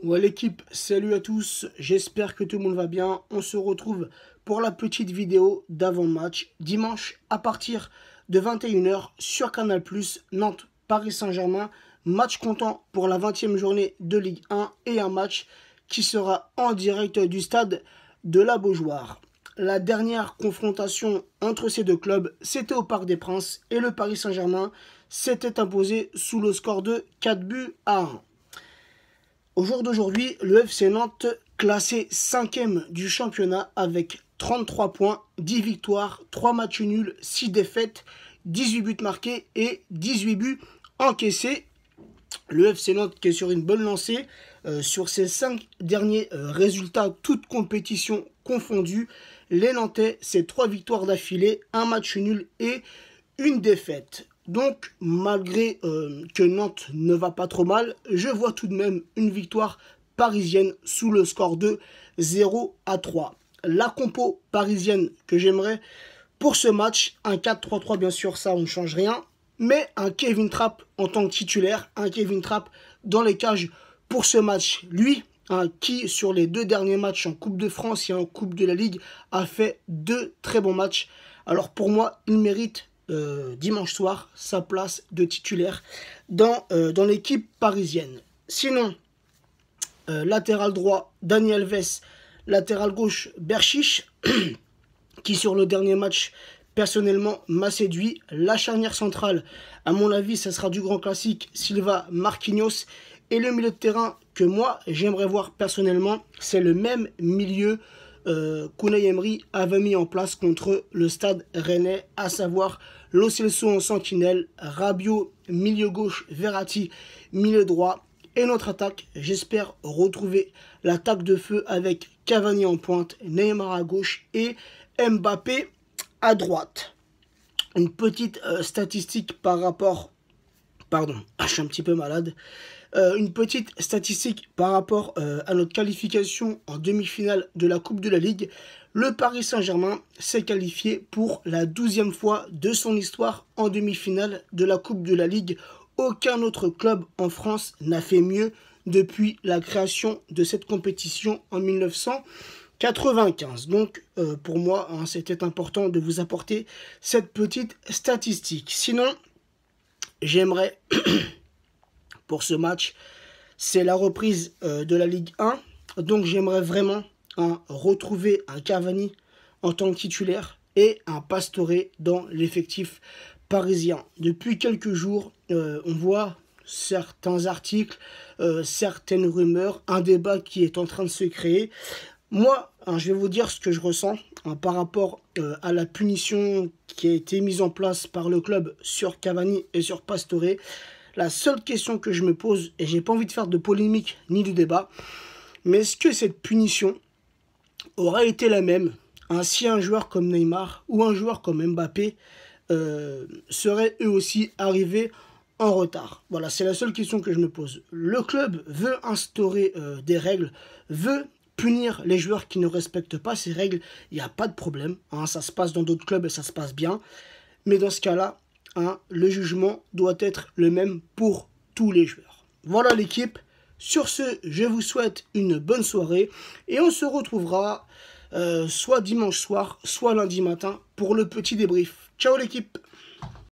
Ouais l'équipe, salut à tous, j'espère que tout le monde va bien. On se retrouve pour la petite vidéo d'avant-match dimanche à partir de 21 h sur Canal+, Nantes, Paris Saint-Germain. Match comptant pour la 20e journée de Ligue 1 et un match qui sera en direct du stade de la Beaujoire. La dernière confrontation entre ces deux clubs, c'était au Parc des Princes et le Paris Saint-Germain s'était imposé sous le score de 4 buts à 1. Au jour d'aujourd'hui, le FC Nantes, classé 5e du championnat avec 33 points, 10 victoires, 3 matchs nuls, 6 défaites, 18 buts marqués et 18 buts encaissés. Le FC Nantes qui est sur une bonne lancée sur ses 5 derniers résultats, toutes compétitions confondues. Les Nantais, c'est 3 victoires d'affilée, 1 match nul et une défaite. Donc, malgré que Nantes ne va pas trop mal, je vois tout de même une victoire parisienne sous le score de 0-3. La compo parisienne que j'aimerais pour ce match, un 4-3-3 bien sûr, ça on ne change rien, mais un Kevin Trapp en tant que titulaire, un Kevin Trapp dans les cages pour ce match. Lui, qui sur les 2 derniers matchs en Coupe de France et en Coupe de la Ligue a fait 2 très bons matchs. Alors pour moi, il mérite dimanche soir sa place de titulaire dans l'équipe parisienne. Sinon, latéral droit, Dani Alves, latéral gauche, Berchiche, qui sur le dernier match, personnellement, m'a séduit. La charnière centrale, à mon avis, ça sera du grand classique, Silva, Marquinhos. Et le milieu de terrain que moi, j'aimerais voir personnellement, c'est le même milieu qu'Unai Emery avait mis en place contre le Stade Rennais, à savoir Lo Celso en sentinelle, Rabiot, milieu gauche, Verratti, milieu droit. Et notre attaque, j'espère retrouver l'attaque de feu avec Cavani en pointe, Neymar à gauche et Mbappé à droite. Une petite statistique par rapport... Pardon, je suis un petit peu malade. Une petite statistique par rapport à notre qualification en demi-finale de la Coupe de la Ligue. Le Paris Saint-Germain s'est qualifié pour la 12e fois de son histoire en demi-finale de la Coupe de la Ligue. Aucun autre club en France n'a fait mieux depuis la création de cette compétition en 1995. Donc pour moi, c'était important de vous apporter cette petite statistique. Sinon, j'aimerais... pour ce match, c'est la reprise de la Ligue 1. Donc j'aimerais vraiment retrouver un Cavani en tant que titulaire et un Pastore dans l'effectif parisien. Depuis quelques jours, on voit certains articles, certaines rumeurs, un débat qui est en train de se créer. Moi, je vais vous dire ce que je ressens par rapport à la punition qui a été mise en place par le club sur Cavani et sur Pastore. La seule question que je me pose, et j'ai pas envie de faire de polémique ni de débat, mais est-ce que cette punition aurait été la même si un joueur comme Neymar ou un joueur comme Mbappé seraient eux aussi arrivés en retard? Voilà, c'est la seule question que je me pose. Le club veut instaurer des règles, veut punir les joueurs qui ne respectent pas ces règles. Il n'y a pas de problème, ça se passe dans d'autres clubs et ça se passe bien. Mais dans ce cas-là, le jugement doit être le même pour tous les joueurs. Voilà l'équipe. Sur ce, je vous souhaite une bonne soirée et on se retrouvera soit dimanche soir, soit lundi matin pour le petit débrief. Ciao l'équipe!